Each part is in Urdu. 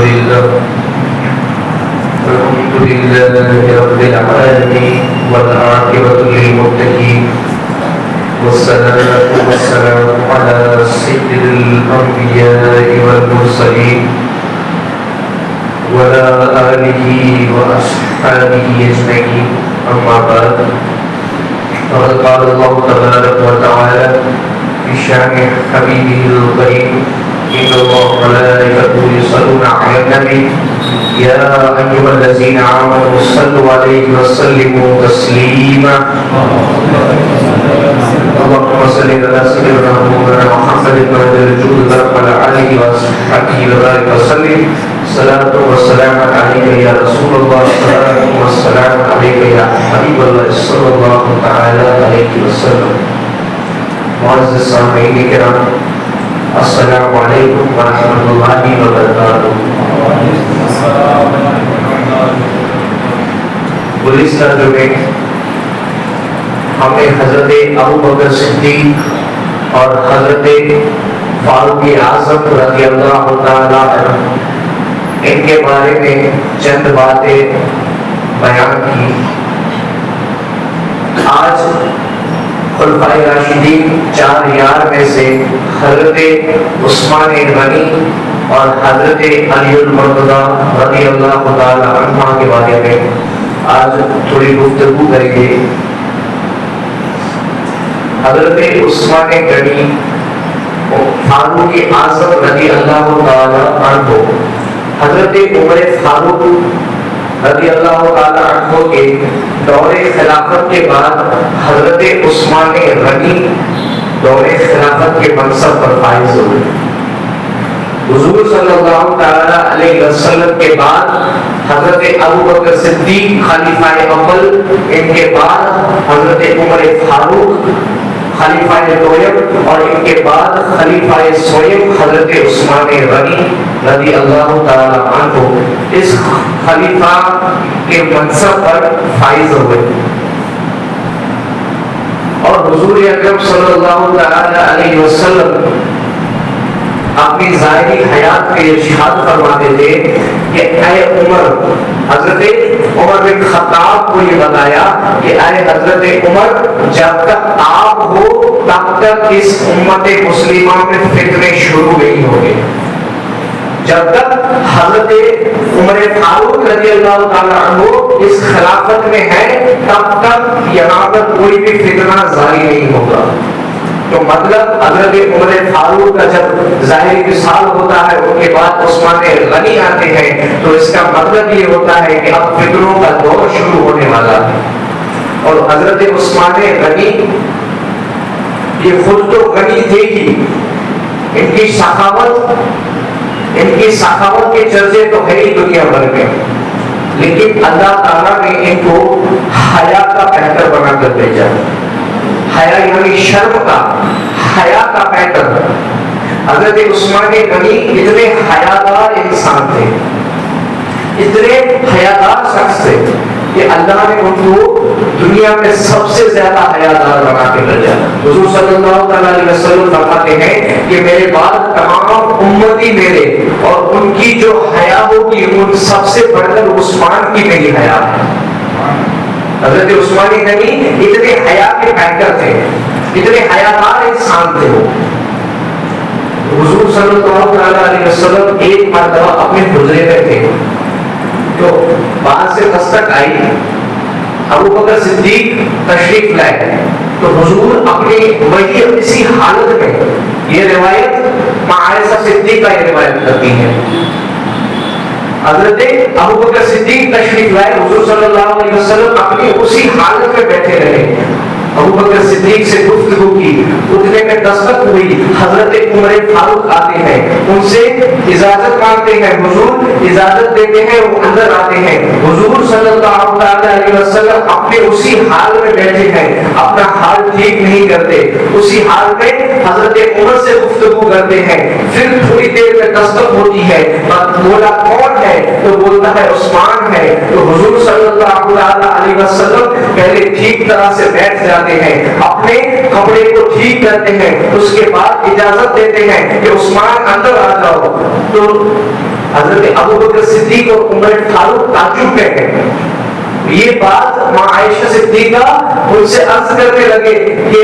لله رب العالمين والعاقبة للمتقين والصلاة والسلام على سيد الأنبياء والمرسلين وعلى آله وأصحابه أجمعين أما بعد فقد قال الله تبارك وتعالى في شأن حبيبه الكريم إن الله وملائكته يصلون على النبي يا أيها الذين آمنوا صلوا عليه وسلموا تسليما اللهم صل على سيدنا محمد وعلى الجود وعلى آله وصحبه وبارك وسلم صلاة والسلام عليك يا رسول الله صلاة والسلام عليك يا حبيب الله صلى الله تعالى عليه وسلم. معزز سامعین کرام، السلام علیکم ورحمۃ اللہ وبرکاتہ. گزشتہ جمعے ہم نے حضرت ابوبکر صدیق اور حضرت فاروق اعظم رضی اللہ تعالیٰ عنہ ان کے بارے میں چند باتیں بیان کی. آج خلفائے راشدین چار یار میں سے حضرت عثمان غنی اور حضرت علی المرتضیٰ رضی اللہ تعالیٰ عنہ کے بارے میں آج تھوڑی گفتگو کریں گے. حضرت عثمان غنی فاروق اعظم رضی اللہ تعالیٰ عنہ حضرت عمر فاروق رضی اللہ تعالیٰ عنہ کے دور خلافت کے بعد حضرت عثمان غنی دور خلافت کے منصب پر فائز ہوئے. حضور صلی اللہ تعالیٰ علیہ وسلم کے بعد حضرت ابوبکر صدیق خلیفہ اول، ان کے بعد حضرت عمر فاروق خلیفہ دویم، اور ان کے بعد خلیفہ سویم حضرت عثمان غنی رضی اللہ تعالیٰ عنہ اس خلیفہ کے منصب پر فائز ہوئے. اور حضور اکرم صلی اللہ تعالیٰ علیہ وسلم اپنی ظاہری حیات کے ارشاد فرماتے تھے کہ اے عمر، حضرت عمر بن خطاب کو یہ بتایا کہ اے حضرت عمر، جب تک آپ ہو تب تک اس امت مسلمہ میں فتنے شروع نہیں ہوں گے. جب تک حضرت عمر فاروق رضی اللہ تعالیٰ عنہ اس خلافت میں ہے تب تک یہاں پر کوئی بھی فتنہ جاری نہیں ہوگا. تو مطلب حضرت عمر فاروق کا جب ظاہری وصال ہوتا ہے ان کے بعد عثمان غنی آتے ہیں تو اس کا مطلب یہ ہوتا ہے کہ اب فتنوں کا دور شروع ہونے والا ہے. اور حضرت عثمان غنی یہ خود تو غنی تھے ہی، ان کی سخاوت کے چرچے تو ہے ہی دنیا بھر میں، لیکن اللہ تعالیٰ نے ان کو حیا کا بہتر بنا کر بھیجا. حیا یعنی شرم کا، حیا کا پیٹرن. حضرت عثمان غنی اتنے حیادار انسان تھے، اتنے حیادار شخص تھے کہ اللہ نے ان کو دنیا میں سب سے زیادہ حیادار بنا کے بھیجا. حضور صلی اللہ علیہ وسلم فرماتے ہیں کہ میرے بعد تمام امتی میرے، اور ان کی جو حیا ہوگی ان سب سے بڑھ کر عثمان کی میری حیا ہے. حضرت عثمان غنی اتنے حیا کے فیکٹر تھے، اتنے حیادار انسان تھے. حضور صلی اللہ علیہ وسلم ایک مرتبہ اپنے حجرے میں تھے تو باہر سے دستک آئی. ابوبکر صدیق تشریف لائے تو حضور اپنی وہی اسی حالت میں، یہ روایت عائشہ صدیقہ یہ روایت کرتی ہے، حضرت ابوبکر صدیق تشریف لائے، حضور صلی اللہ علیہ وسلم اپنی اسی حالت میں بیٹھے رہے. ابوبکر صدیق سے گفتگو کی، اٹھنے میں دستک ہوئی. حضرت عمر فاروق آتے ہیں، ان سے اجازت مانگتے ہیں، حضور اجازت دیتے ہیں، وہ اندر آتے ہیں. حضور صلی اللہ علیہ وسلم اپنے اسی حال میں بیٹھے ہیں، اپنا حال ٹھیک نہیں کرتے، اسی حال میں حضرت عمر سے گفتگو کرتے ہیں. پھر تھوڑی دیر میں دستک ہوتی ہے، بولا کون ہے تو بولتا ہے عثمان ہے. تو حضور صلی اللہ علیہ وسلم پہلے ٹھیک طرح سے بیٹھ جاتے ہیں، اپنے کپڑے کو ٹھیک کرتے ہیں، اس کے بعد اجازت دیتے ہیں کہ عثمان اندر آ جاؤ. تو حضرت ابو بکر صدیق اور عمر فاروق تعجب میں ہیں. یہ بات ماں عائشہ صدیقہ ان سے عرض کرنے لگے کہ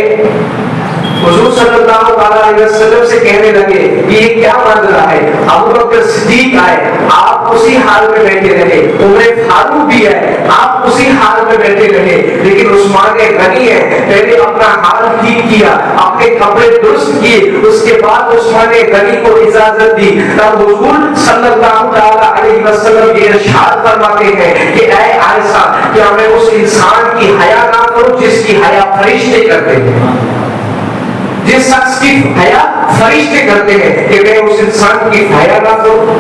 حضور صلی اللہ علیہ وسلم سے کہنے لگے کہ یہ کیا معاملہ ہے. ابو بکر صدیق آئے, آپ اسی حال میں بیٹھے رہے, عمر فاروق بھی ہے, آپ اسی حال میں بیٹھے رہے, لیکن عثمان غنی ہے, پہلے اپنا حال ٹھیک کیا, اپنے کپڑے درست کیے, اس کے بعد عثمان غنی کو اجازت دی. تب حضور صلی اللہ علیہ وسلم یہ ارشاد فرماتے ہیں کہ اے عائشہ, کیا میں اس انسان کی حیا نہ کروں جس کی حیا فرشتے کرتے ہیں, جس شخص کی حیا فرشتے کرتے ہیں, کہ میں اس انسان کی حیا نہ کروں.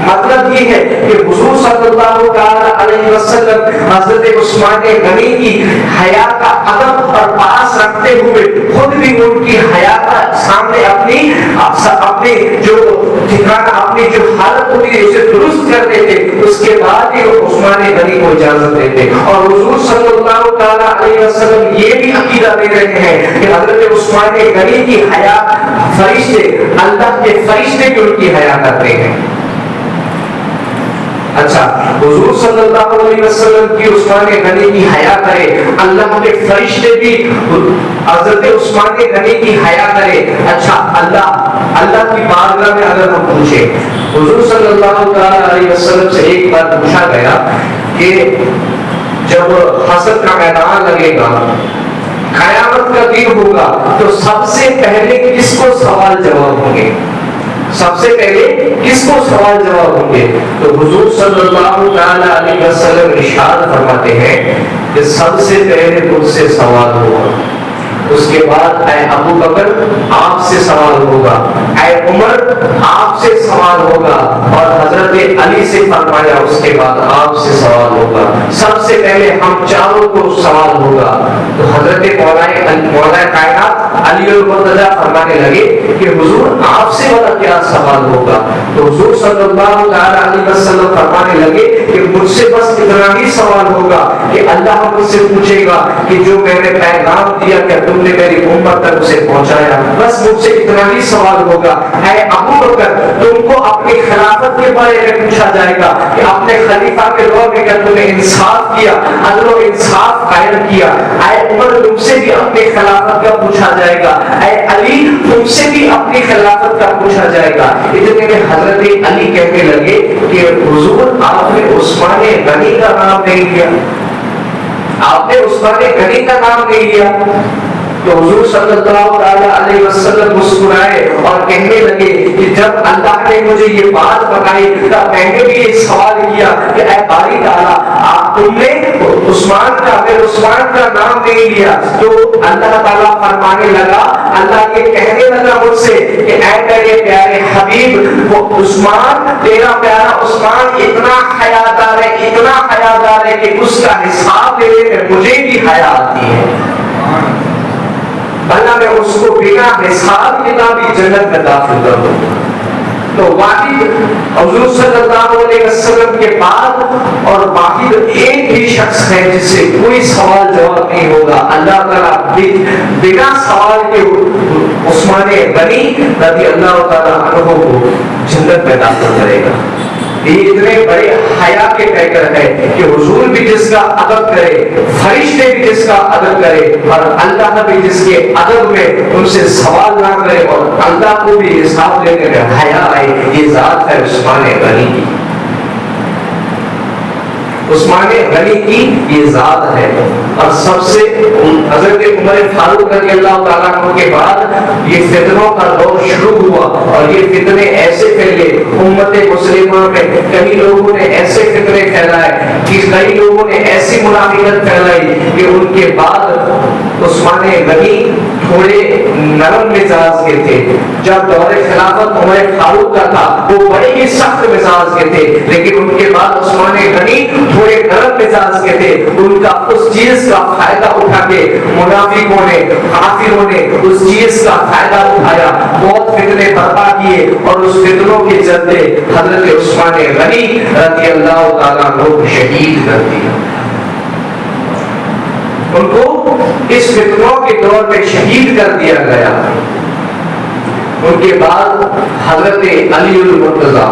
مطلب یہ ہے کہ حضور صلی اللہ علیہ وسلم حضرت عثمان غنی کی حیا کا ادب اور پاس رکھتے ہوئے خود بھی ان کی حیا کا سامنے اپنی جو ٹھکانہ, اپنی جو حالت ہوتی ہے اسے درست کرتے تھے. اس کے بعد ہی وہ عثمان غنی کو اجازت دیتے. اور حضور صلی اللہ علیہ وسلم یہ بھی عقیدہ دے رہے ہیں کہ حضرت عثمان غنی کی حیا فرشتے, اللہ کے فرشتے بھی ان کی حیا کرتے ہیں. اچھا, حضور صلی اللہ علیہ وسلم کی عثمان غنی کی حیا کرے, اللہ کے فرشتے بھی حضرت عثمان غنی کی حیا کرے. اچھا, اللہ کی بارگاہ میں اگر ہم پوچھیں, حضور صلی اللہ علیہ وسلم سے ایک بار پوچھا گیا کہ جب حشر کا میدان لگے گا, قیامت کا دن ہوگا, تو سب سے پہلے کس کو سوال جواب ہوں گے, سب سے پہلے کس کو سوال جواب ہوں گے؟ تو حضور صلی اللہ علیہ وسلم ارشاد فرماتے ہیں کہ سب سے پہلے مجھ سے سوال ہوگا, اس کے بعد اے ابو بکر آپ سے سوال ہوگا, اے عمر آپ سے سوال ہوگا, اور حضرت علی سے فرمایا اس کے بعد آپ سے سوال ہوگا. سب سے پہلے ہم چاروں کو سوال ہوگا. تو حضرت مولا کائنات علی المرتضیٰ فرمانے لگے کہ حضور آپ سے بڑا کیا سوال ہوگا. تو حضور صلی اللہ علیہ وسلم فرمانے لگے کہ مجھ سے بس اتنا ہی سوال ہوگا کہ اللہ مجھ سے پوچھے گا کہ جو میں نے پیغام دیا کیا تم نے میری امت تک اسے پہنچایا. بس مجھ سے اتنا ہی سوال ہوگا. اے ابو بکر, تم کو اپنی خلافت کے بارے میں پوچھا جائے گا کہ اپنے خلیفہ کے دور میں کیا تم نے انصاف کیا, عدل و انصاف قائم کیا. اے عمر, تم سے بھی اپنی خلافت کا پوچھا جائے گا. اے علی, تم سے بھی اپنی خلافت کا پوچھا جائے گا. اتنے میں حضرت علی کہنے لگے کہ حضور آپ نے عثمان غنی کا نام نہیں لیا, آپ نے عثمان غنی کا نام نہیں لیا. تو حضور صلی اللہ علیہ وسلم مسکرائے اور کہنے لگے کہ جب اللہ نے مجھے یہ بات بتائی تب میں نے بھی یہ سوال کیا کہ اے باری تعالیٰ, تم نے عثمان کا نام نہیں لیا. تو اللہ تعالیٰ فرمانے لگا, اللہ یہ کہنے لگا مجھ سے کہ اے میرے پیارے حبیب, وہ عثمان, تیرا پیارا عثمان اتنا حیادار ہے, اتنا حیادار ہے کہ اس کا حساب لینے میں مجھے بھی حیا آتی ہے. اللہ میں اس کو بنا حساب کتابی جنت میں داخل کروں. تو واحد حضور صلی اللہ علیہ وسلم کے بعد اور واحد ایک ہی شخص ہے جس سے کوئی سوال جواب نہیں ہوگا. اللہ تعالیٰ بنا سوال کے عثمان غنی رضی اللہ تعالیٰ عنہ کو جنت میں داخل کرے گا. یہ اتنے بڑے حیا کے پیکر ہے کہ حضور بھی جس کا ادب کرے, فرشتے بھی جس کا ادب کرے, اور اللہ بھی جس کے ادب میں ان سے سوال نہ کرے, اور اللہ کو بھی حساب لینے میں حیا آئے. یہ ذات ہے عثمان غنی کی. عثمان غنی کی یہ ذات ہے. اور سب سے حضرت عمر فاروق رضی اللہ تعالیٰ عنہ کے بعد یہ فتنوں کا دور شروع ہوا, اور یہ فتنے ایسے پھیلے امت مسلمہ میں. کئی لوگوں نے ایسے فتنے پھیلائے کہ کئی لوگوں نے ایسی منافقت پھیلائی کہ ان کے بعد عثمان غنی تھوڑے نرم مزاج کے تھے. جب دور خلافت عمر فاروق کا تھا وہ بڑے ہی سخت مزاج کے تھے, لیکن ان کے بعد عثمان غنی تھوڑے نرم مزاج کے تھے. ان کا اس چیز کا فائدہ اٹھا کے منافقوں نے, کافروں نے اس چیز کا فائدہ اٹھایا, بہت فتنے برپا کیے, اور اس فتنوں کے چلتے حضرت عثمان غنی رضی اللہ تعالیٰ عنہ کو شہید کر دیا. ان کو اس فتنوں کے دور میں شہید کر دیا گیا. ان کے بعد حضرت علی المرتضیٰ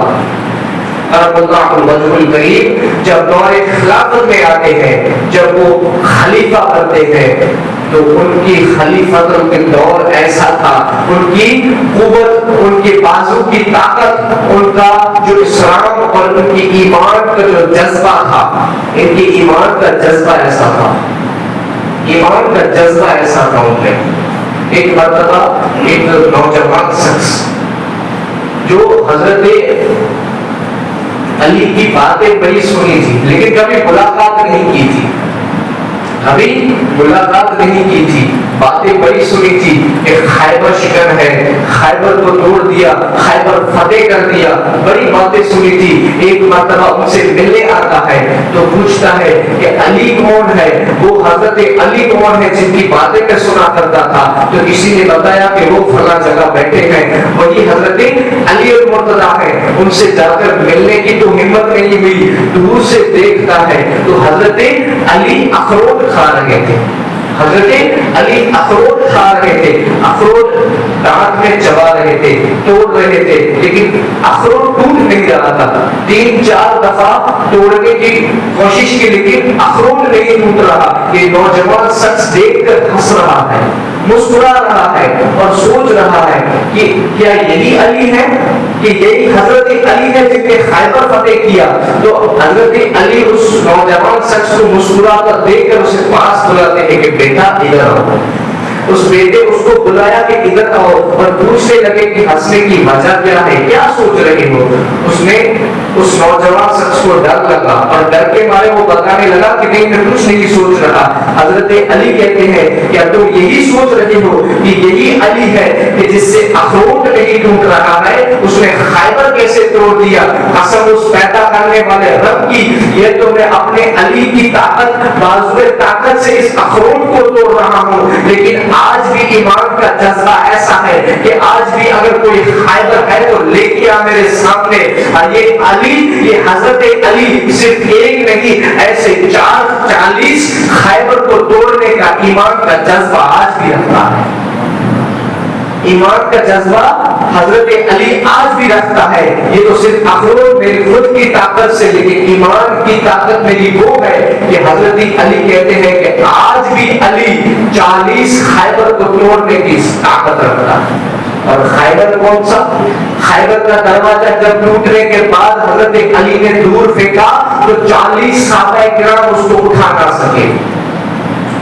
کرم اللہ وجہ الکریم جب دور خلافت میں آتے ہیں، جب وہ خلیفہ بنتے ہیں، تو ان کی خلیفت کے دور ایسا تھا، ان کی قوت، ان کے بازو کی طاقت، ان کا جو اسلام اور ان کی ایمان کا جو جذبہ تھا، ان کی ایمان کا جذبہ ایسا تھا، ایمان کا جذبہ ایسا تھا ان میں۔ ایک مرتبہ ایک نوجوان شخص جو حضرت علی کی باتیں بڑی سنی تھی لیکن کبھی ملاقات نہیں کی تھی، ابھی ملاقات نہیں کی تھی، باتیں بڑی سنی تھی کہ خیبر شکن ہے، خیبر کو توڑ دیا، خیبر فتح کر دیا، بڑی باتیں سنی تھی۔ ایک مرتبہ ان سے ملنے آتا ہے تو پوچھتا ہے کہ علی کون ہے، وہ حضرت علی کون ہے جن کی باتیں میں سنا کرتا تھا؟ تو کسی نے بتایا کہ وہ فلاں جگہ بیٹھے ہیں، وہی حضرت علی المرتضیٰ ہے۔ ان سے جا کر ملنے کی تو ہمت نہیں ہوئی، دور سے دیکھتا ہے تو حضرت علی اخروٹ کھا رہے تھے، حضرت علی اخروٹ کھا رہے تھے، اخروٹ دانت میں چبا رہے تھے، توڑ رہے تھے، لیکن اخروٹ ٹوٹ نہیں رہا تھا۔ 3-4 دفعہ توڑنے کی کوشش کی لیکن اخروٹ نہیں ٹوٹ رہا۔ یہ نوجوان شخص دیکھ کر ہنس رہا ہے، مسکرا رہا ہے اور سوچ رہا ہے کہ کیا یہی علی ہے، کہ یہی حضرت علی ہے جن نے خیبر فتح کیا؟ تو حضرت علی اس نوجوان شخص کو مسکرا کر دیکھ کر اسے پاس بلاتے ہیں کہ بیٹا ادھر آؤ۔ اس بیٹے اس کو بلایا کہ ادھر آؤ اور پوچھنے لگے کہ ہنسنے کی وجہ کیا ہے، کیا سوچ رہے ہو؟ اس نے اس نوجوان شخص کو ڈر لگا اور ڈر کے مارے وہ بتانے لگا کہ نہیں میں کچھ نہیں سوچ رہا۔ حضرت علی کہتے ہیں کیا تم یہی سوچ رہے ہو کہ یہی علی ہے کہ جس سے اخروٹ نہیں ٹوٹ رہا ہے، اس نے خیبر کیسے توڑ دیا؟ قسم اس پیدا کرنے والے رب کی، یہ تو میں اپنے علی کی طاقت، بازو طاقت سے اس اخروٹ کو توڑ رہا ہوں۔ لیکن آج بھی ایمان کا جذبہ ایسا ہے کہ آج بھی اگر کوئی خیبر ہے تو لے کے آ میرے سامنے۔ یہ علی، یہ حضرت علی صرف ایک نہیں، ایسے 40 خیبر کو توڑنے کا ایمان کا جذبہ آج بھی رکھتا ہے۔ ایمان کا جذبہ حضرت علی آج بھی رکھتا ہے۔ یہ تو صرف اخروٹ میری خود کی طاقت سے، لیکن ایمان کی طاقت میری وہ ہے کہ حضرت علی کہتے ہیں کہ آج بھی علی 40 خیبر کو توڑنے کی طاقت رکھتا ہے۔ اور خیبر کون سا؟ خیبر کا دروازہ جب ٹوٹنے کے بعد حضرت علی نے دور پھینکا تو 40 صحابہ کرام اس کو اٹھا نہ سکے۔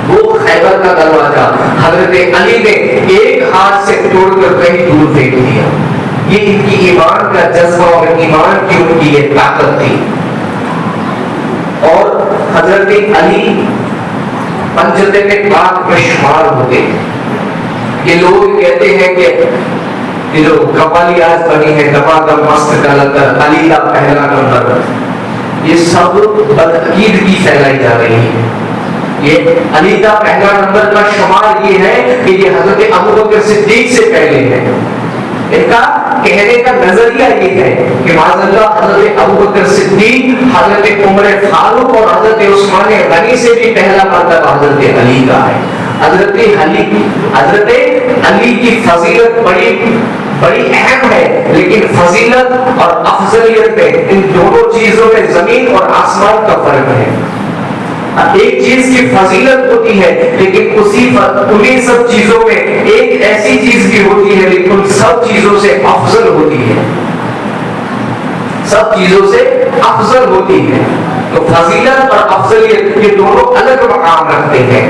وہ خیبر کا دروازہ حضرت علی نے ایک ہاتھ سے توڑ کر کہیں دور پھینک دیا۔ یہ ان کی ایمان کا جذبہ اور ایمان کی ان کی یہ طاقت تھی۔ اور حضرت علی پنجتن پاک میں شمار ہوتے ہیں۔ یہ لوگ کہتے ہیں کہ یہ جو قوالی آج بنی ہے، دبا دم مست کلندر، علی کا پہلا نمبر، یہ سب بدعقید کی پھیلائی جا رہی ہے۔ یہ علی کا پہلا نمبر کا شمار یہ ہے کہ یہ حضرت ابوبکر صدیق سے پہلے ہے۔ ان کا کہنے کا نظریہ یہ ہے کہ معاذ اللہ حضرت ابوبکر صدیق، حضرت عمر فاروق اور حضرت عثمان غنی سے بھی پہلا مرتبہ حضرت علی کا ہے۔ حضرت علی کی فضیلت بڑی اہم ہے، لیکن فضیلت اور افضلیت میں ان دونوں چیزوں میں زمین اور آسمان کا فرق ہے۔ ایک چیز کی فضیلت ہوتی ہے لیکن انہی سب چیزوں میں ایک ایسی چیز بھی ہوتی ہے لیکن ان سب چیزوں سے افضل ہوتی ہے، سب چیزوں سے افضل ہوتی ہے۔ تو فضیلت اور افضلیت یہ دونوں الگ مقام رکھتے ہیں۔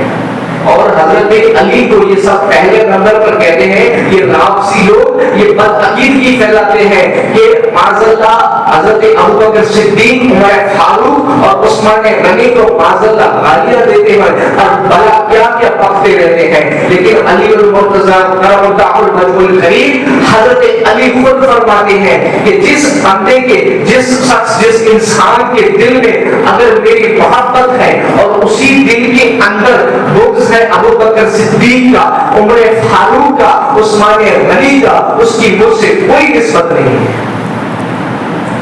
اور حضرت علی کو یہ سب پہلے نمبر پر کہتے ہیں۔ یہ رافضی لوگ یہ بدعقیدگی پھیلاتے ہیں کہ معاذ اللہ حضرت ابوبکر صدیق، عمر فاروق اور عثمان غنی کو معاذ اللہ گالیاں دیتے ہیں اور بلا کیا کیا بکتے رہتے ہیں، لیکن علی المرتضیٰ کرم اللہ وجہہ الکریم حضرت علی خود فرماتے ہیں کہ جس بندے کے، جس شخص، جس انسان کے دل میں اگر میری محبت ہے اور اسی دل کے اندر بغض ہے ابوبکر صدیق کا، عمر فاروق کا، عثمان غنی کا، اس کی مجھ سے کوئی نسبت نہیں ہے۔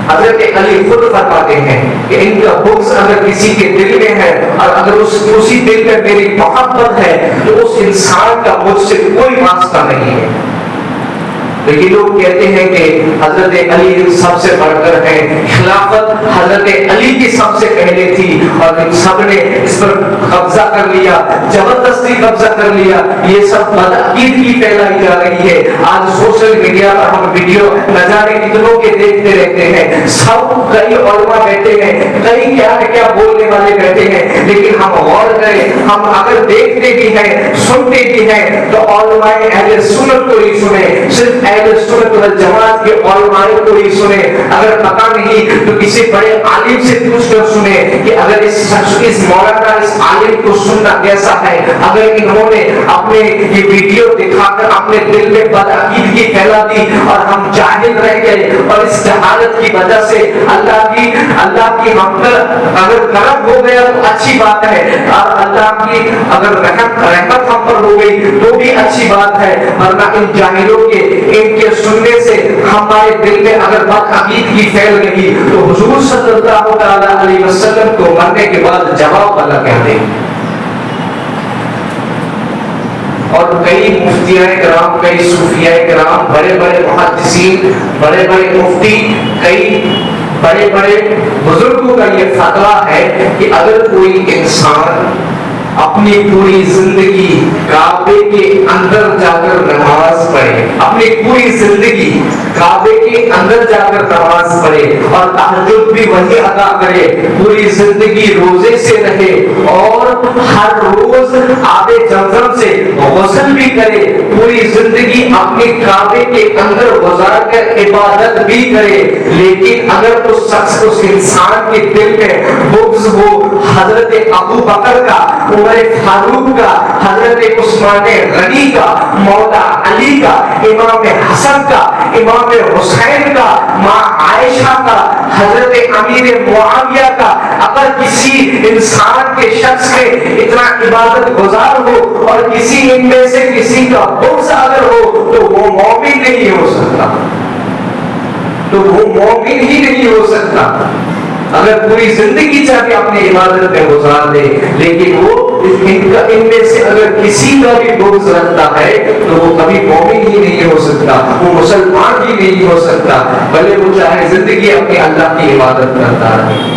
حضرت علی خود فرماتے ہیں کہ ان کا بغض اگر کسی کے دل میں ہے اور اگر اسی دل میں میری محبت ہے تو اس انسان کا مجھ سے کوئی واسطہ نہیں ہے۔ لیکن لوگ کہتے ہیں کہ حضرت علی سب سے بڑھ کر ہے، خلافت حضرت علی کی سب سے پہلے تھی، اور ان سب نے اس پر قبضہ کر لیا، زبردستی قبضہ کر لیا۔ یہ سب بدعقید کی پھیلائی جا رہی ہے۔ آج سوشل میڈیا پر ہم ویڈیو نہ جانے کتنوں کے دیکھتے رہتے ہیں، سب کئی علماء بیٹھے ہیں، کئی کیا بولنے والے بیٹھے ہیں، لیکن ہم غور کریں، ہم اگر دیکھتے بھی ہیں سنتے بھی ہیں تو علماء اہل سنت کو ہی سنیں، صرف اہل سنت والجماعت کے علماء کو ہی سنیں۔ اگر پتہ نہیں تو کسی بڑے عالم سے پوچھ کر سنیں کہ اگر اس مولانا اس عالم کو سننا کیسا ہے، اگر انہوں نے اپنے یہ ویڈیو دکھا کر اپنے دل میں بدعقیدگی پھیلا دی اور ہم جاہل رہ گئے، اور اس جہالت کی وجہ سے اللہ کی ہم پر اگر کرم ہو گیا تو اچھی بات ہے، اور اللہ کی اگر رحمت ہم پر ہو گئی تو بھی اچھی بات ہے، ورنہ ان جاہلوں کے ان کے سننے سے ہمارے دل میں اگر بدعقیدگی پھیل گئی تو حضور صلی اللہ تعالی علیہ وسلم کو مرنے کے بعد جواب والا کہہ دیں۔ اور کئی مفتیان کرام، کئی صوفیاء کرام، بڑے بڑے محدثین، بڑے بڑے مفتی، کئی بڑے بڑے بزرگوں کا یہ فتویٰ ہے کہ اگر کوئی انسان اپنی پوری زندگی کعبے کے اندر جا کر نماز پڑھے، اپنی پوری زندگی کعبے کے اندر جا کر نماز پڑھے اور تہجد بھی وہی ادا کرے، پوری زندگی روزے سے رہے اور ہر روز آب زمزم سے غسل بھی کرے، پوری زندگی اپنے کعبے کے اندر گزار کر عبادت بھی کرے، لیکن اگر اس شخص اس انسان کے دل میں بغض ہو حضرت ابو بکر کا، عمر فاروق کا، حضرت عثمان غنی کا، مولا علی کا، امام حسن کا، امام حسین کا، ماں عائشہ کا، حضرت امیر معاویہ کا، اگر کسی انسان کے شخص میں اتنا عبادت گزار ہو اور کسی ان میں سے کسی کا بغض اگر ہو تو وہ مومن نہیں ہو سکتا، تو وہ مومن ہی نہیں ہو سکتا۔ اگر پوری زندگی چاہے اپنی عبادت میں گزار دے، لیکن وہ ان میں سے اگر کسی کا بھی بغض رکھتا ہے تو وہ کبھی مومن ہی نہیں ہو سکتا، وہ مسلمان ہی نہیں ہو سکتا، بھلے وہ چاہے زندگی اپنے اللہ کی عبادت کرتا رہے۔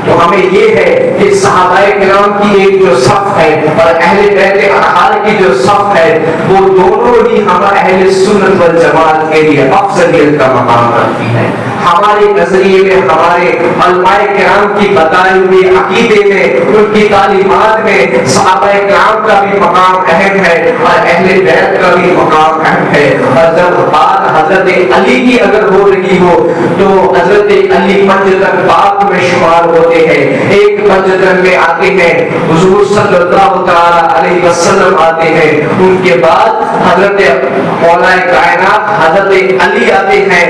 تو ہمیں یہ ہے کہ صحابہ کرام کی ایک جو صف ہے اور اہل بیت اطہار کی جو صف ہے وہ دونوں ہی ہمارے اہل سنت والجماعت کے لیے افضلیت کا مقام رکھتی ہے۔ ہمارے نظریے میں، ہمارے علماء کرام کی بتائی ہوئی عقیدے میں، ان کی تعلیمات میں صحابہ کرام کا بھی مقام اہم ہے اور اہل بیت کا بھی مقام اہم ہے۔ اور جب بات حضرت علی کی اگر ہو رہی ہو تو حضرت علی پنجتن پاک میں شمار ہوتے ہیں۔ ایک پنجتن میں آتے ہیں حضور صلی اللہ تعالی علیہ وسلم آتے ہیں، ان کے بعد حضرت مولا کائنات حضرت علی آتے ہیں،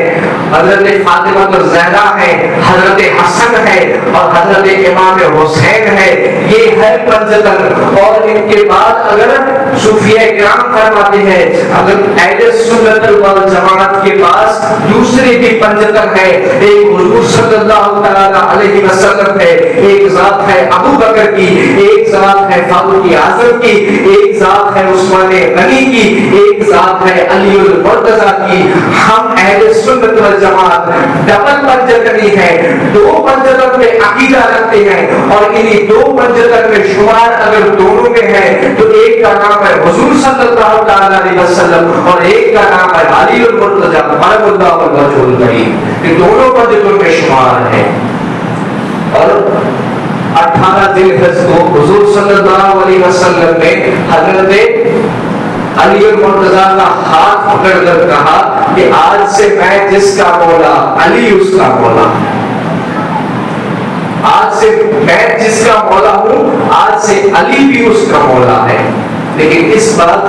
حضرت فاطمہ الزہرا ہے، حضرت حسن ہے اور حضرت امام حسین ہے۔ یہ ہے پنجتن۔ اور ان کے بعد اگر صوفیاء کرام فرماتے ہیں اگر اہل سنت والجماعت کے پاس دوسری بھی پنجتن ہے، ایک حضور صلی اللہ تعالی علیہ وسلم ہے، ایک ذات ہے ابو بکر کی، ایک ذات ہے فاروق اعظم کی، ایک ذات ہے عثمان غنی کی، ایک ذات ہے علی المرتضی کی۔ ہم اہل سنت والجماعت ڈبل پنجتنی ہے، دو پنجتن میں عقیدہ رکھتے ہیں، اور انہی دو پنجتن میں شمار اگر دونوں میں ہے تو ایک کا نام ہے حضور صلی اللہ تعالی علیہ وسلم اور ایک کا نام ہے علی المرتضی قرب اللہ وجہہ الکریم۔ یہ دونوں پنجتن میں شمار ہے۔ اور 18 ذی الحجہ کو حضور صلی اللہ علیہ وسلم نے حضرت علی المرتضی کا ہاتھ پکڑ کر کہا کہ آج سے میں جس کا مولا علی اس کا مولا، آج سے میں جس کا مولا ہوں آج سے علی بھی اس کا مولا ہے۔ لیکن اس بات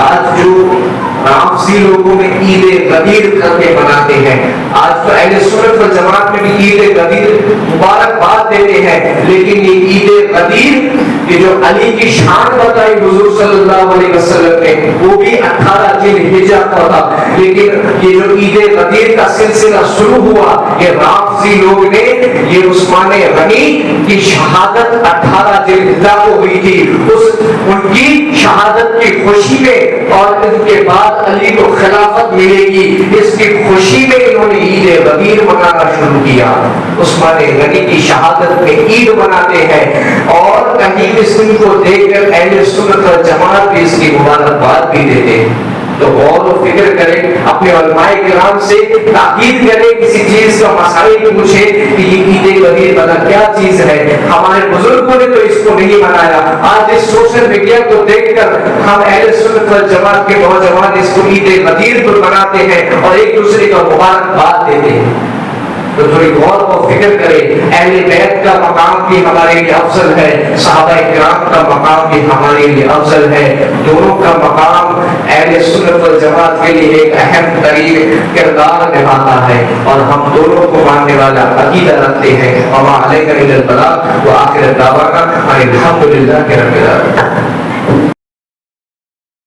آج جو رافضی لوگوں میں عید غدیر کر کے مناتے ہیں، آج تو اہل سنت والجماعت میں بھی عید غدیر مبارکباد دیتے ہیں، لیکن یہ عید غدیر یہ جو علی کی شان بتائی حضور صلی اللہ علیہ وسلم نے وہ بھی 18 ذی الحجہ کا تھا، لیکن یہ جو عید غدیر کا سلسلہ شروع ہوا یہ رافضی لوگ نے یہ عثمان غنی کی شہادت 18 ذی لاگو ہوئی تھی، ان کی شہادت کی خوشی میں اور ان کے بعد علی کو خلافت ملے گی اس کی خوشی میں انہوں نے عید غدیر منانا شروع کیا۔ عثمان غنی کی شہادت میں عید مناتے ہیں اور کہیں اس دن کو دیکھ کر اہل سنت والجماعت بھی اس کی مبارکباد بھی دیتے ہیں۔ تو غور و فکر کریں، اپنے علماء کرام سے تاکید کریں، کسی چیز کا مسائل پوچھیں کہ یہ عید غدیر بنا کیا چیز ہے، ہمارے بزرگوں نے تو اس کو نہیں منایا۔ آج اس سوشل میڈیا کو دیکھ کر ہم اہل سنت والجماعت کے نوجوان اس کو عید غدیر پر مناتے ہیں اور ایک دوسرے کا مبارکباد دیتے ہیں۔ تو تھوڑی غور و فکر کریں، اہل بیت کا مقام بھی ہمارے لیے افضل ہے، صحابہ کرام کا مقام بھی ہمارے لیے افضل ہے، دونوں کا مقام اہل سنت والجماعت کے لیے ایک اہم ترین کردار نبھاتا ہے اور ہم دونوں کو ماننے والا عقیدہ رکھتے ہیں۔ وما علینا الا البلاغ وآخر دعوانا ان الحمد للہ رب العالمین۔